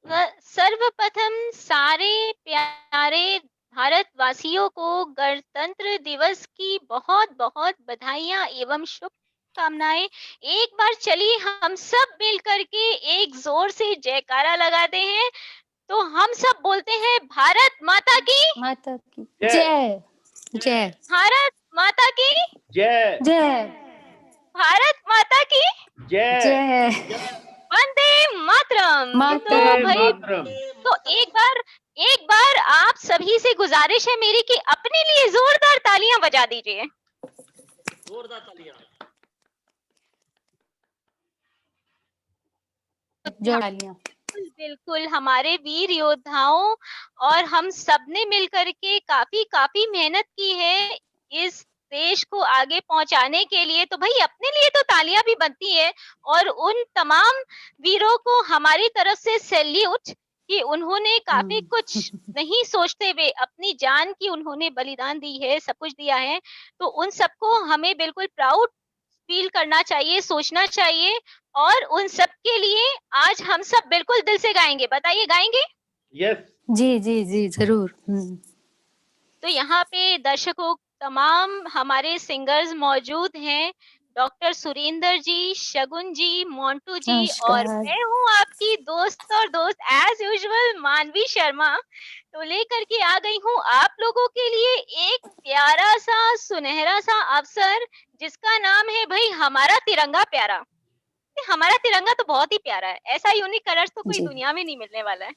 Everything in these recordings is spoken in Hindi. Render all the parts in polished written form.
सर्वप्रथम सारे प्यारे भारतवासियों को गणतंत्र दिवस की बहुत-बहुत बधाइयाँ एवं शुभकामनाएँ। एक बार चलिए हम सब मिल कर के एक ज़ोर से जयकारा लगाते हैं, तो हम सब बोलते हैं भारत माता की, माता की जय जय जय भारत माता की, जय जय भारत माता की, जय जय वंदे मातरम। तो वंदे मातरम। भाई मातरम। तो एक बार आप सभी से गुजारिश है मेरी कि अपने लिए जोरदार तालियां बजा दीजिए। जोरदार तालियां। जोड़ तालियां। बिल्कुल बिल्कुल, हमारे वीर योद्धाओं और हम सबने मिलकर के काफी काफी मेहनत की है इस देश को आगे पहुंचाने के लिए, तो भाई अपने लिए तो तालियां भी बनती है। और उन तमाम वीरों को हमारी तरफ से सैल्यूट कि उन्होंने काफी कुछ नहीं सोचते हुए अपनी जान की उन्होंने बलिदान दी है, सब कुछ दिया है। तो उन सबको हमें बिल्कुल प्राउड फील करना चाहिए, सोचना चाहिए। और उन सब के लिए आज हम सब बिल्कुल दिल से गाएंगे। बताइए, गाएंगे? यस। जी जी जी जरूर। तो यहाँ पे दर्शकों तमाम हमारे सिंगर्स मौजूद हैं, डॉक्टर सुरेंद्र जी, शगुन जी, मोंटू जी, और नमस्कार। मैं हूँ आपकी दोस्त और दोस्त एज यूजुअल मानवी शर्मा। तो लेकर के आ गई हूँ आप लोगों के लिए एक प्यारा सा सुनहरा सा अवसर, जिसका नाम है भाई हमारा तिरंगा प्यारा। हमारा तिरंगा तो बहुत ही प्यारा है, ऐसा यूनिक कलर्स तो कोई जी दुनिया में नहीं मिलने वाला है।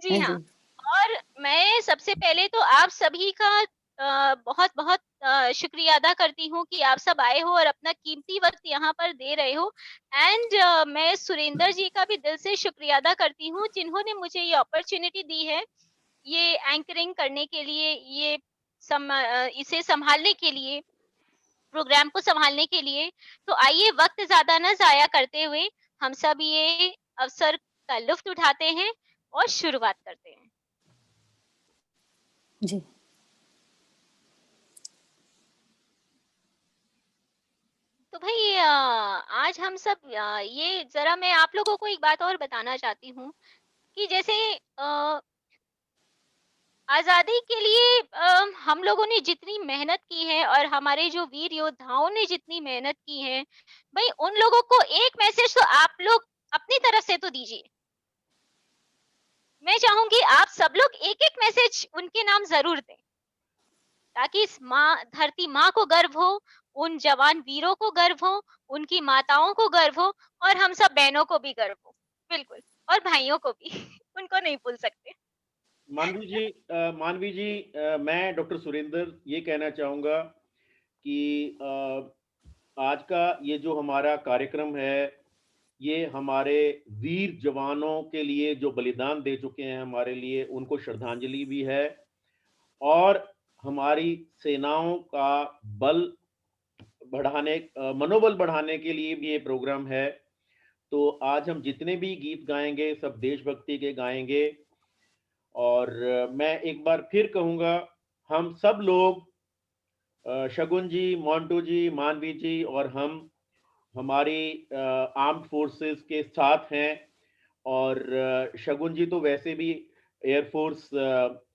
जी हाँ। जी और मैं सबसे पहले तो आप सभी का बहुत बहुत शुक्रिया अदा करती हूँ कि आप सब आए हो और अपना कीमती वक्त यहाँ पर दे रहे हो। एंड मैं सुरेंद्र जी का भी दिल से शुक्रिया अदा करती हूँ जिन्होंने मुझे ये अपॉर्चुनिटी दी है, ये एंकरिंग करने के लिए, ये इसे संभालने के लिए, प्रोग्राम को संभालने के लिए। तो आइए वक्त ज्यादा ना जाया करते हुए हम सब ये अवसर का लुत्फ उठाते हैं और शुरुआत करते हैं। जी तो भाई आज हम सब ये जरा मैं आप लोगों को एक बात और बताना चाहती हूँ कि जैसे अ, आजादी के लिए हम लोगों ने जितनी मेहनत की है और हमारे जो वीर योद्धाओं ने जितनी मेहनत की है, भाई उन लोगों को एक मैसेज तो आप लोग अपनी तरफ से तो दीजिए। मैं चाहूंगी आप सब लोग एक एक मैसेज उनके नाम जरूर दें, ताकि इस माँ धरती माँ को गर्व हो, उन जवान वीरों को गर्व हो, उनकी माताओं को गर्व हो, और हम सब बहनों को भी गर्व हो। बिल्कुल। और भाइयों को भी उनको नहीं भूल सकते। मानवी जी, मैं डॉक्टर सुरेंद्र ये कहना चाहूँगा कि आज का ये जो हमारा कार्यक्रम है, ये हमारे वीर जवानों के लिए जो बलिदान दे चुके हैं हमारे लिए, उनको श्रद्धांजलि भी है और हमारी सेनाओं का बल बढ़ाने मनोबल बढ़ाने के लिए भी ये प्रोग्राम है। तो आज हम जितने भी गीत गाएंगे सब देशभक्ति के गाएंगे और मैं एक बार फिर कहूँगा, हम सब लोग शगुन जी, मोंटू जी, मानवी जी और हम हमारी आर्म्ड फोर्सेस के साथ हैं। और शगुन जी तो वैसे भी एयरफोर्स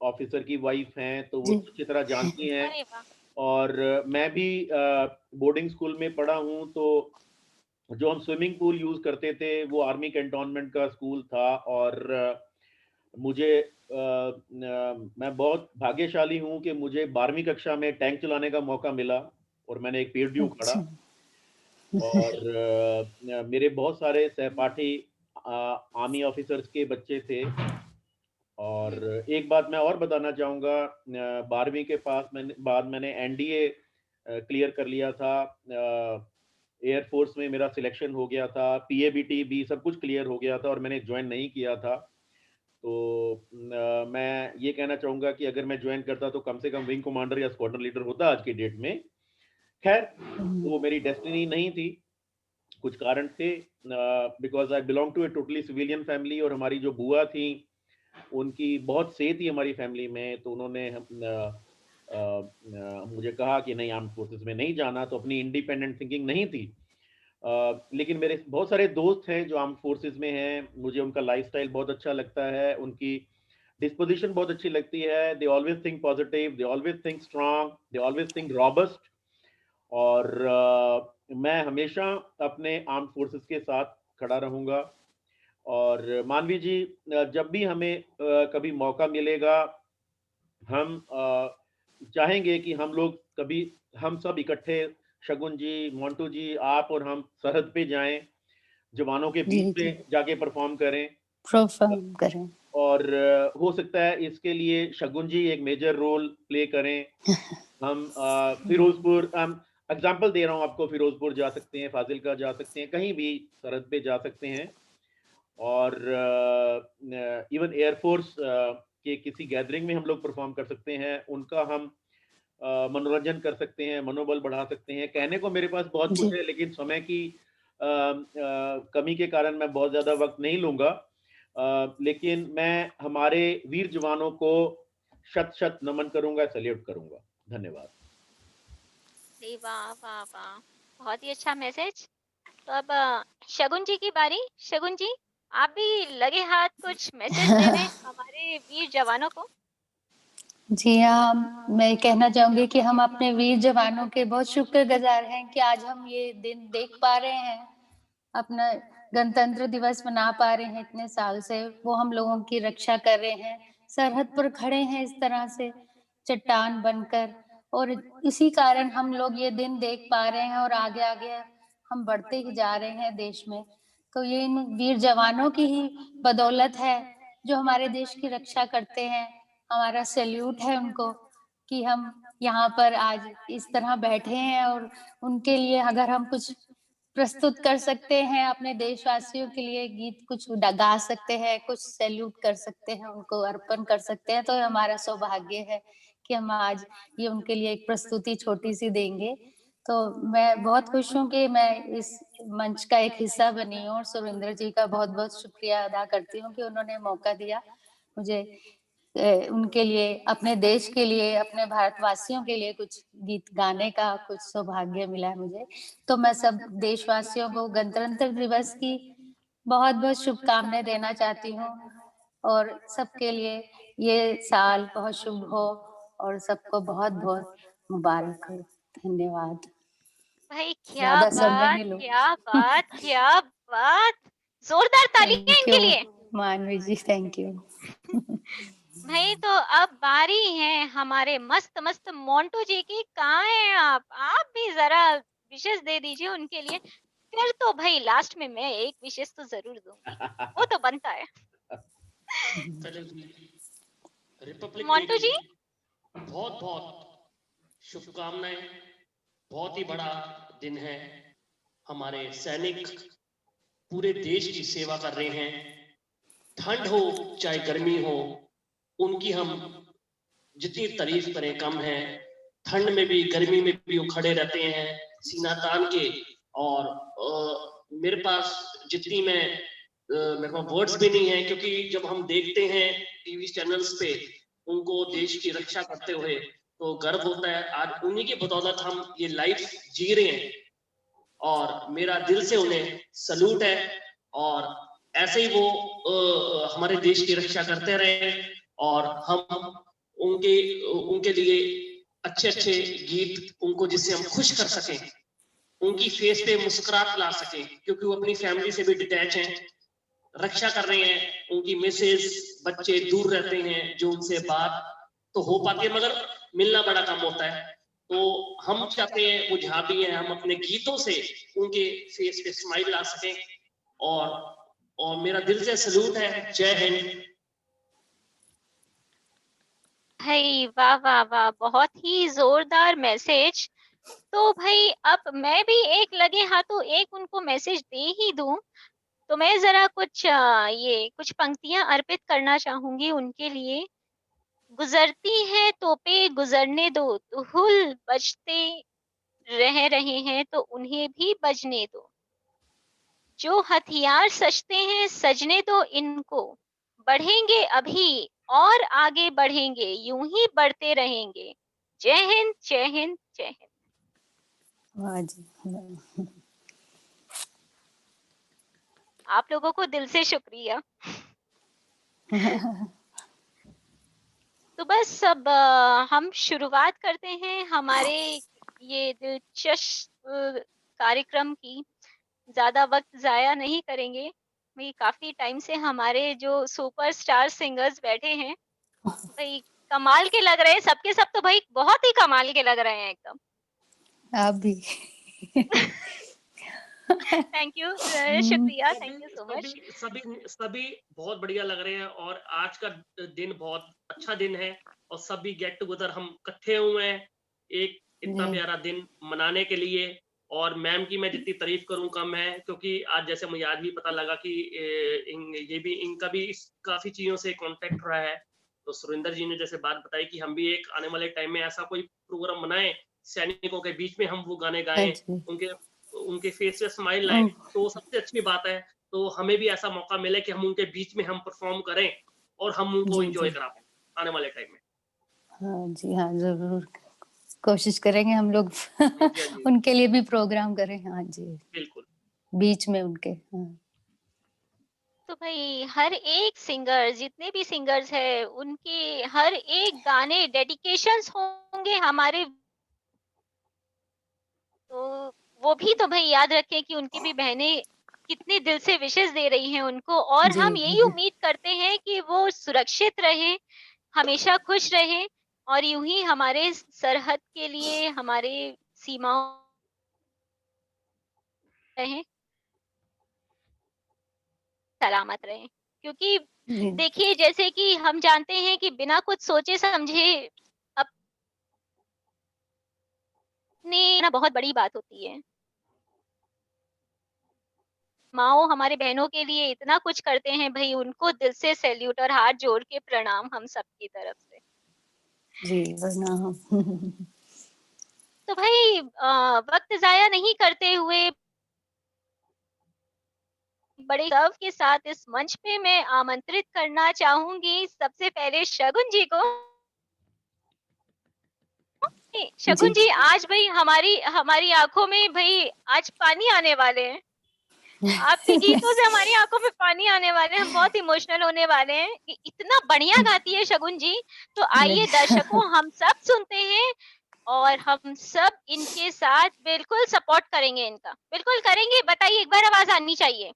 ऑफिसर की वाइफ हैं, तो वो जी तो अच्छी तरह जानती हैं। अरे वाह। और मैं भी बोर्डिंग स्कूल में पढ़ा हूँ, तो जो हम स्विमिंग पूल यूज़ करते थे वो आर्मी कैंटोनमेंट का स्कूल था। और मुझे मैं बहुत भाग्यशाली हूँ कि मुझे 12वीं कक्षा में टैंक चलाने का मौका मिला और मैंने एक पेड़ भी उखाड़ा। अच्छा। और मेरे बहुत सारे सहपाठी आर्मी ऑफिसर्स के बच्चे थे। और एक बात मैं और बताना चाहूँगा, 12वीं के पास बाद मैंने एनडीए क्लियर कर लिया था। एयरफोर्स में मेरा सिलेक्शन हो गया था, पीएबीटी भी सब कुछ क्लियर हो गया था और मैंने ज्वाइन नहीं किया था। तो मैं ये कहना चाहूँगा कि अगर मैं ज्वाइन करता तो कम से कम विंग कमांडर या स्क्वाड्रन लीडर होता आज की डेट में। खैर, वो मेरी डेस्टिनी नहीं थी, कुछ कारण थे। Because I belong to a totally civilian family और हमारी जो बुआ थी उनकी बहुत से थी हमारी फैमिली में, तो उन्होंने मुझे कहा कि नहीं, आर्म फोर्सेस में नहीं जाना, तो अपनी इंडिपेंडेंट थिंकिंग नहीं थी। लेकिन मेरे बहुत सारे दोस्त हैं जो आर्म्ड फोर्सेस में हैं, मुझे उनका लाइफ़स्टाइल बहुत अच्छा लगता है, उनकी डिस्पोज़िशन बहुत अच्छी लगती है। They always think positive, they always think strong, they always think robust. और मैं हमेशा अपने आर्म्ड फोर्सेस के साथ खड़ा रहूँगा। और मानवी जी, जब भी हमें कभी मौका मिलेगा, हम चाहेंगे कि हम लोग कभी हम सब इकट्ठे, शगुन जी, मोंटू जी, आप और हम सरहद पे जाएँ, जवानों के जी, बीच जी। में जाके परफ़ॉर्म करें। परफॉर्म करें। और हो सकता है इसके लिए शगुन जी एक मेजर रोल प्ले करें। हम फ़िरोज़पुर, एग्ज़ाम्पल दे रहा हूँ आपको, फ़िरोज़पुर जा सकते हैं, फ़ाज़िलका जा सकते हैं, कहीं भी सरहद पे जा सकते हैं। और इवन एयर फ़ोर्स के किसी गैदरिंग में हम लोग परफ़ॉर्म कर सकते हैं, उनका हम मनोरंजन कर सकते हैं, मनोबल बढ़ा सकते हैं। कहने को मेरे पास बहुत जी। कुछ है, लेकिन समय की कमी के कारण मैं बहुत ज़्यादा वक़्त नहीं लूँगा। लेकिन मैं हमारे वीर जवानों को शत-शत नमन करूँगा, सैल्यूट करूँगा। धन्यवाद। अरे वाह, वाह, वाह! बहुत ही अच्छा मैसेज। तो अब शगुन जी की बारी। शगुन जी, आप भी लगे हाथ कुछ मैसेज दे दें हमारे वीर जवानों को। जी हाँ, मैं कहना चाहूँगी कि हम अपने वीर जवानों के बहुत शुक्रगुज़ार हैं कि आज हम ये दिन देख पा रहे हैं। अपना गणतंत्र दिवस मना पा रहे हैं इतने साल से, वो हम लोगों की रक्षा कर रहे हैं। सरहद पर खड़े हैं इस तरह से, चट्टान बनकर, और इसी कारण हम लोग ये दिन देख पा रहे हैं और आगे-आगे हम बढ़ते ही जा रहे हैं देश में। तो ये इन वीर जवानों की ही बदौलत है, जो हमारे देश की रक्षा करते हैं। हमारा सैल्यूट है उनको कि हम यहाँ पर आज इस तरह बैठे हैं, और उनके लिए अगर हम कुछ प्रस्तुत कर सकते हैं, अपने देशवासियों के लिए गीत कुछ गा सकते हैं, कुछ सैल्यूट कर सकते हैं, उनको अर्पण कर सकते हैं, तो ये हमारा सौभाग्य है कि हम आज ये उनके लिए एक प्रस्तुति छोटी-सी देंगे। तो मैं बहुत खुश हूँ कि मैं इस मंच का एक हिस्सा बनी हूँ, और सुरेंद्र जी का बहुत-बहुत शुक्रिया अदा करती हूँ कि उन्होंने मौका दिया मुझे उनके लिए, अपने देश के लिए, अपने भारतवासियों के लिए कुछ गीत गाने का कुछ सौभाग्य मिला है मुझे। तो मैं सब देशवासियों को गणतंत्र दिवस की बहुत-बहुत शुभकामनाएँ देना चाहती हूँ, और सबके लिए ये साल बहुत शुभ हो और सबको बहुत-बहुत मुबारक हो। धन्यवाद। भाई क्या ज़्यादा समय बात, नहीं लूँ। क्या बात, क्या बात! ज़ोरदार तालियाँ थैंक यू, इनके लिए। मानवी जी, थैंक यू। भाई तो अब बारी है हमारे मस्त-मस्त मोंटू जी की। कहाँ हैं आप? आप भी ज़रा विशेस दे दीजिए उनके लिए। फिर तो भाई लास्ट में मैं एक विशेस तो ज़रूर दूँगी। वो तो बनता है। चलो जी, रिपब्लिक डे मोंटू की जी? बहुत बहुत शुभकामनाएं। बहुत ही बड़ा दिन है। हमारे सैनिक पूरे देश की सेवा कर रहे हैं। ठंड हो चाहे गर्मी हो, उनकी हम जितनी तारीफ करें कम है। ठंड में भी गर्मी में भी वो खड़े रहते हैं सीना तान के। और मेरे पास जितनी मेरे पास वर्ड्स भी नहीं है, क्योंकि जब हम देखते हैं टीवी चैनल्स पे उनको देश की रक्षा करते हुए तो गर्व होता है। आज उन्हीं की बदौलत हम ये लाइफ जी रहे हैं, और मेरा दिल से उन्हें सलूट है। और ऐसे ही वो हमारे देश की रक्षा करते रहे, और हम उनके उनके लिए अच्छे अच्छे गीत उनको, जिससे हम खुश कर सकें, उनकी फेस पे मुस्कुराहट ला सकें, क्योंकि वो अपनी फैमिली से भी डिटैच हैं, रक्षा कर रहे हैं। उनकी मिसेज बच्चे दूर रहते हैं, जो उनसे बात तो हो पाती है मगर मिलना बड़ा कम होता है। तो हम चाहते हैं वो जहाँ भी हैं, हम अपने गीतों से उनके फेस पे स्माइल ला सकें। और मेरा दिल से सलूट है। जय हिंद। भाई वाह, वाह, वाह! बहुत ही ज़ोरदार मैसेज। तो भाई अब मैं भी एक लगे हाथों एक उनको मैसेज दे ही दूँ। तो मैं ज़रा कुछ ये कुछ पंक्तियाँ अर्पित करना चाहूँगी उनके लिए। गुज़रती हैं तोपें गुज़रने दो, दुहुल बजते रह रहे हैं तो उन्हें भी बजने दो। जो हथियार सजते हैं सजने दो इनको, बढ़ेंगे अभी और आगे बढ़ेंगे, यूँ ही बढ़ते रहेंगे। जय हिंद, जय हिंद, जय हिंद। वाह जी, वाह। आप लोगों को दिल से शुक्रिया। तो बस अब हम शुरुआत करते हैं हमारे ये दिलचस्प कार्यक्रम की। ज़्यादा वक़्त ज़ाया नहीं करेंगे। भई काफ़ी टाइम से हमारे जो सुपरस्टार सिंगर्स बैठे हैं, भई कमाल के लग रहे हैं, सब के सब तो भई बहुत ही कमाल के लग रहे हैं एकदम। आप भी। थैंक यू शुक्रिया, थैंक सभी यू सो सभी मच। सभी सभी बहुत बढ़िया लग रहे हैं और आज का दिन बहुत अच्छा दिन है और सभी गेट टुगेदर हम इकट्ठे हुए हैं एक इतना जी, प्यारा दिन मनाने के लिए। और मैम की मैं जितनी तारीफ करूं कम है, क्योंकि आज जैसे मुझे आज भी पता लगा कि ये भी इनका भी काफी चीजों से कांटेक्ट रहा है। तो सुरेंद्र जी ने जैसे बात बताई कि हम भी एक आने वाले टाइम में ऐसा कोई प्रोग्राम बनाएं, सैनिकों के बीच में हम वो गाने हाँ गाएं, जी। उनके उनके फेस पे स्माइल लाएं। तो सबसे अच्छी बात है। तो हमें भी ऐसा मौका मिले कि हम उनके बीच में हम परफॉर्म करें और हम उनको जी, एंजॉय जी। करा पाएँ आने वाले टाइम में। हाँ जी, हाँ, ज़रूर कोशिश करेंगे हम लोग हाँ जी, हाँ जी। उनके लिए भी प्रोग्राम करें। हाँ जी, बिल्कुल। बीच में उनके। हाँ। तो भई हर एक सिंगर जितने भी सिंगर्स हैं, उनके हर एक गाने डेडिकेशंस होंगे हमारे, तो वो भी तो भई याद रखें कि उनकी भी बहनें कितने दिल से विशेस दे रही हैं उनको, और जी, हम यही जी। उम्मीद करते हैं कि वो सुरक्षित रहें, हमेशा खुश रहें और यूँ ही हमारे सरहद के लिए, हमारे सीमाओं रहें, सलामत रहें। क्योंकि जी, देखिए जैसे कि हम जानते हैं कि बिना कुछ सोचे समझे अपने ना बहुत बड़ी बात होती है। माँओं हमारे बहनों के लिए इतना कुछ करते हैं भई, उनको दिल से सैल्यूट और हाथ जोड़ के प्रणाम हम सबकी तरफ से। जी, वरना हम तो भई वक़्त ज़ाया नहीं करते हुए बड़े गर्व के साथ इस मंच पे मैं आमंत्रित करना चाहूँगी सबसे पहले शगुन जी को। शगुन जी। जी आज भई हमारी हमारी आँखों में भई आज पानी आने वाले हैं। आपके गीतों से हमारी आँखों में पानी आने वाले हैं, हम बहुत इमोशनल होने वाले हैं। इतना बढ़िया गाती है शगुन जी, तो आइए दर्शकों हम सब सुनते हैं और हम सब इनके साथ बिल्कुल सपोर्ट करेंगे इनका। बिल्कुल करेंगे, बताइए एक बार आवाज़ आनी चाहिए।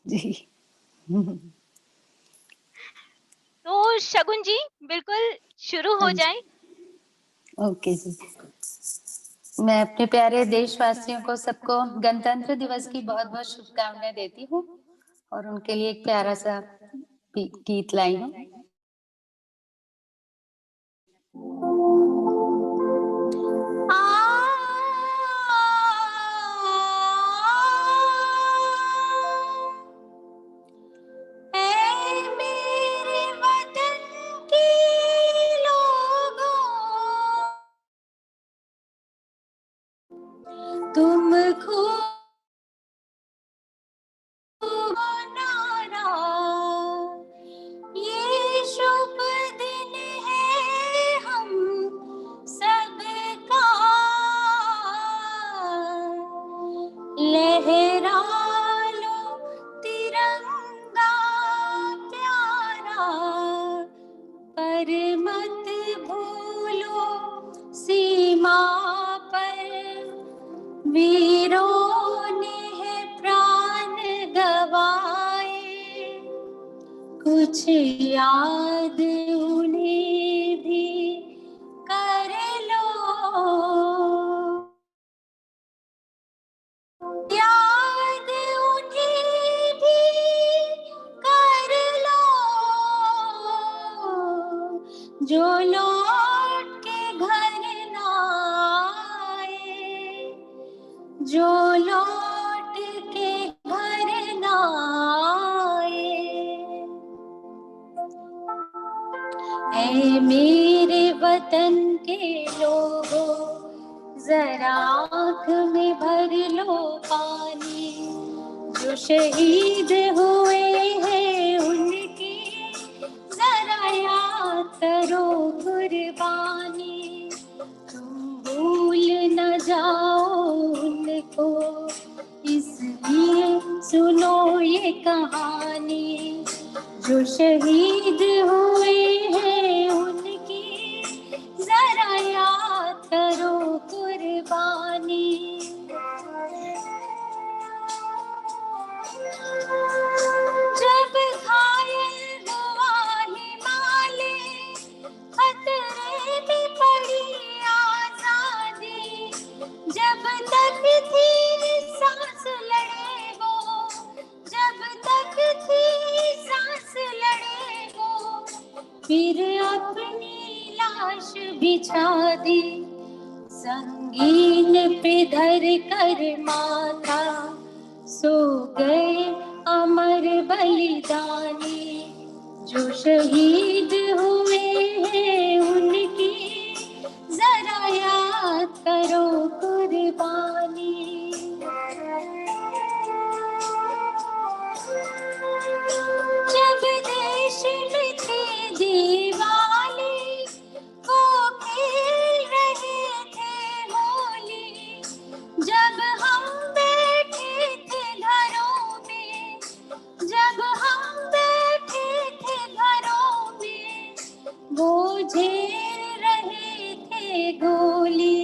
जी। तो शगुन जी बिल्कुल शुरू हाँ हो जी, जाएँ। ओके जी। मैं अपने प्यारे देशवासियों को सबको गणतंत्र दिवस की बहुत-बहुत शुभकामनाएँ देती हूँ और उनके लिए एक प्यारा-सा गीत लाई हूँ। ऐ मेरे वतन के लोगों, तुम खूब मनाना, ये शुभ दिन है हम सबका, लहरा लो तिरंगा प्यारा, पर मत भूलो सीमा पर वीरों ने है प्राण गवाए, कुछ याद उन्हें भी कर लो, याद उन्हें भी कर लो, जो लौट के घर ना आए, जो लौट के घर ना आए। ऐ मेरे वतन के लोगों, जरा आँख में भर लो पानी, जो शहीद हुए हैं उनकी जरा याद करो कुर्बानी, तुम भूल न जाओ उनको, इसलिए सुनो ये कहानी। जो शहीद हुए हैं उनकी जरा याद करो कुर्बानी। जब घायल हुआ हिमालय, खतरे में पड़ी आजादी, जब तक थी सांस लड़े वो, जब तक थी सांस लड़े वो, फिर अपनी लाश बिछा दी। संगीन पे धर कर माथा सो गए अमर बलिदानी। जो शहीद हुए हैं उनकी जरा याद करो कुर्बानी। जब देश में थे दिवाली, वो खेल रहे थे होली, जब हम बैठे थे घरों में, जब हम बैठे थे घरों में, वो झेल रहे थे गोली।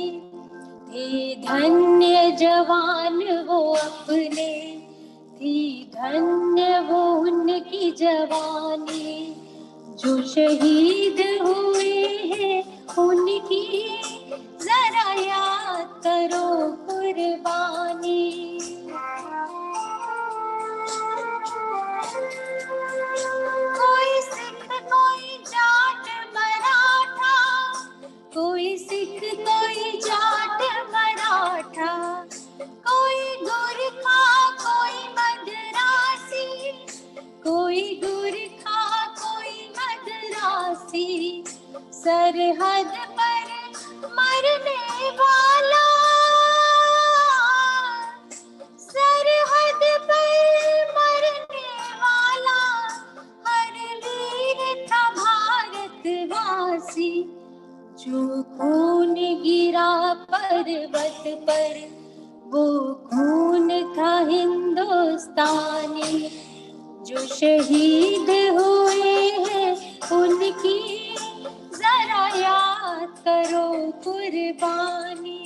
थे धन्य जवान वो अपने, थी धन्य वो उनकी जवानी। जो शहीद हुए हैं उनकी जरा याद करो कुर्बानी। कोई सिख कोई जाट मराठा, कोई सिख कोई जाट मराठा, कोई गोरखा कोई मद्रासी, कोई गोरखा कोई मद्रासी, सरहद पर मरने वाला, सरहद पर मरने वाला, हर वीर था भारतवासी। जो खून गिरा पर्वत पर, वो खून था हिंदुस्तानी। जो शहीद हुए हैं उनकी जरा याद करो कुर्बानी।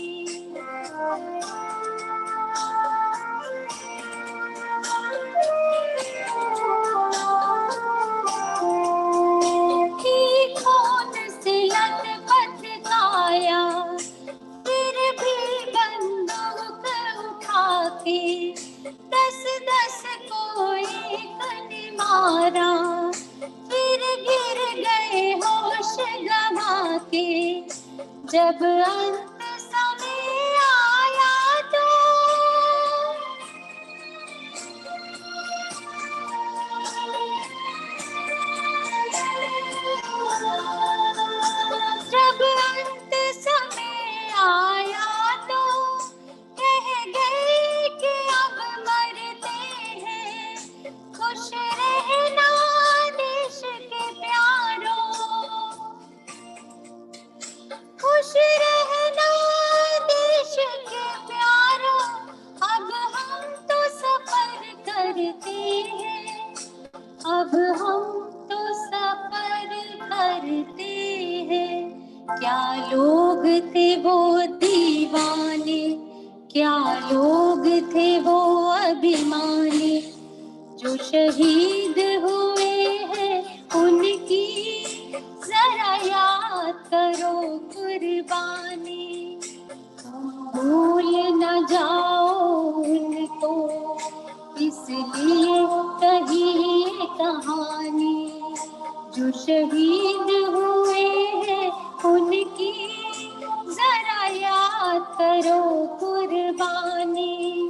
की खून से लथपथ काया, फिर भी बंदूक उठा के, दस दस को एक ने मारा, फिर गिर गए होश गंवा के। जब अंत समय आया तो जब अंत समय आया तो कह गए कि अब मरते हैं। खुश रहना देश के प्यारों, खुश रहना देश के प्यारों, अब हम तो सफर करते हैं, अब हम तो सफर करते हैं। क्या लोग थे वो दीवाने, क्या लोग थे वो अभिमानी। जो शहीद हुए हैं उनकी जरा याद करो कुर्बानी। भूल न जाओ उनको, इसलिए कही ये कहानी। जो शहीद हुए हैं उनकी जरा याद करो कुर्बानी।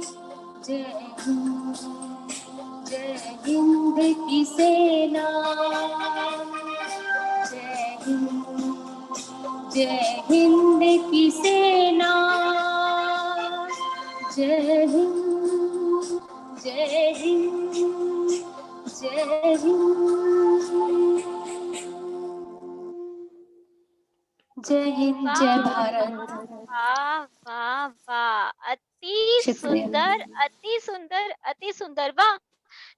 जय हिंद की सेना, जय हिंद की सेना, जय हिंद, जय हिंद, जय हिंद, जय हिंद, जय भारत। वाह वाह वाह, अति शुक्रिया। सुंदर, अति सुंदर, अति सुंदर। वाह,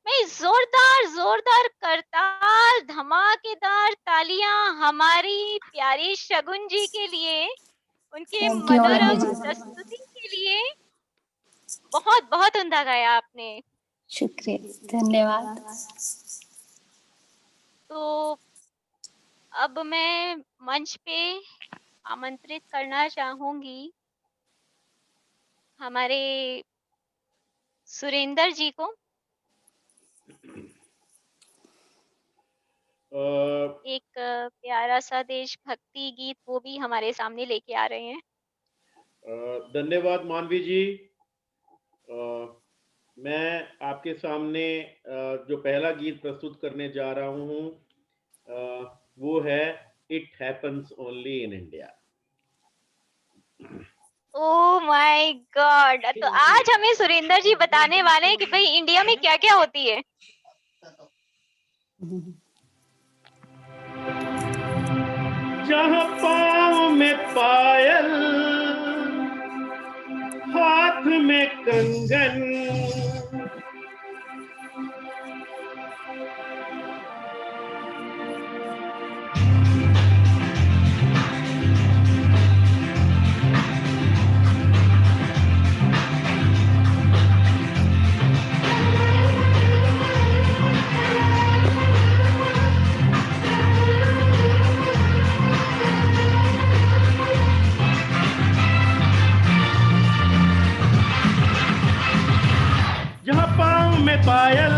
मैं जोरदार जोरदार करताल धमाकेदार तालियां हमारी प्यारी शगुन जी के लिए, उनके थैंक यू मनोरम जी। प्रस्तुति के लिए। बहुत बहुत उम्दा गाया आपने। शुक्रिया, धन्यवाद। तो अब मैं मंच पे आमंत्रित करना चाहूंगी हमारे सुरेंद्र जी को। एक प्यारा सा देशभक्ति गीत वो भी हमारे सामने लेके आ रहे हैं। धन्यवाद मानवी जी। मैं आपके सामने जो पहला गीत प्रस्तुत करने जा रहा हूँ वो है it happens only in India. Oh my God! तो आज हमें सुरेंद्र जी बताने वाले हैं कि भाई इंडिया में क्या क्या होती है। जहाँ पाँव में पायल, हाथ में कंगन, जहाँ पाँव में पायल,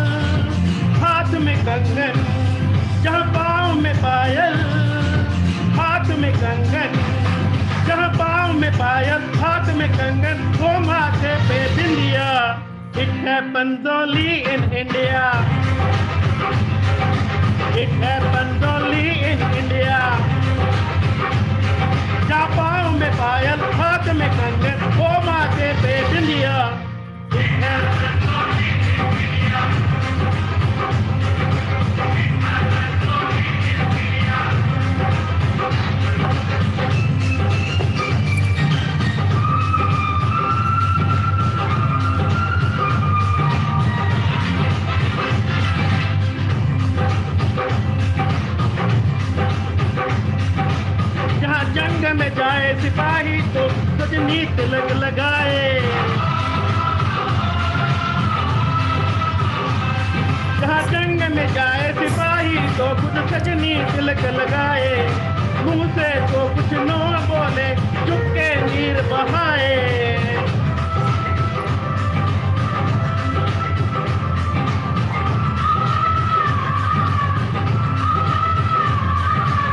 हाथ में कंगन, जहाँ पाँव में पायल, हाथ में कंगन, जहाँ पाँव में पायल, हाथ में कंगन, वो माथे पे बिंदिया। It happens only in India. It happens only in India. जहाँ पाँव में पायल, हाथ में कंगन, वो माथे पे बिंदिया। It happens only in India. जहाँ जंग में जाए सिपाही तो सजनी तिलक लगाए, जहाँ जंग में जाए सिपाही तो खुद सजनी तिलक लगाए, मुंह से तो कुछ न बोले, चुपके नीर बहाए।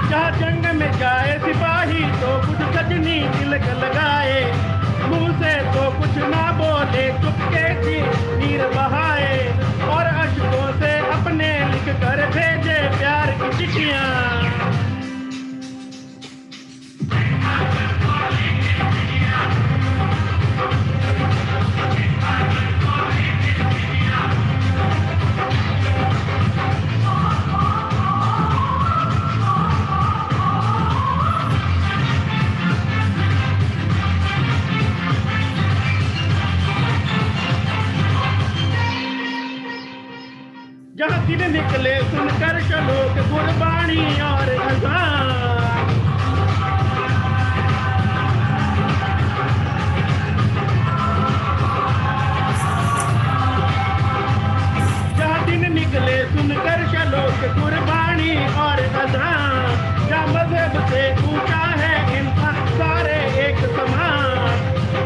जहाँ जंग में जाए सिपाही तो कुछ सजनी तिलक लगाए, मुंह से तो कुछ ना बोले, चुपके सी नीर बहाए, और अश्कों से अपने लिख कर भेजे प्यार की चिट्ठियाँ। जहाँ दिन निकले सुनकर चलो कि कुर्बानी और अज़ान, जहाँ दिन निकले सुनकर चलो कि कुर्बानी और अज़ान, जहाँ मज़हब से ऊंचा है इंसान सारे एक समान,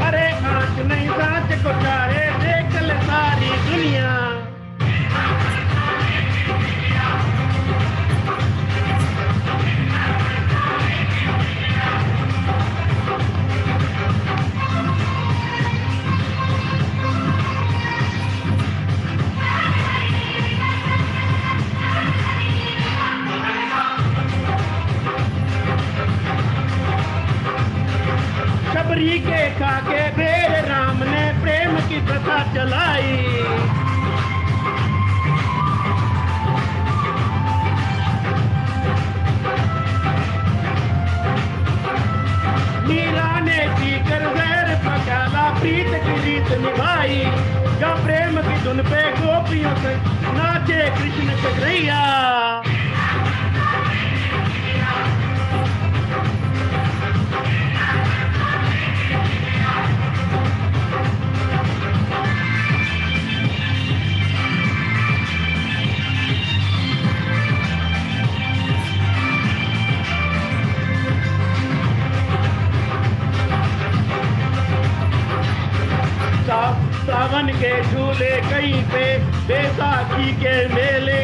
अरे आँच नहीं सांच को चाहे देख ले सारी दुनिया। शबरी के खाके भेड़ राम ने प्रेम की कथा चलाई, मीरा ने पीकर जहर पकाला, प्रीत की रीत निभाई, जहाँ प्रेम की सुन पे गोपियों से नाचे कृष्ण कन्हैया। सावन के झूले कहीं पे, बैसाखी के मेले,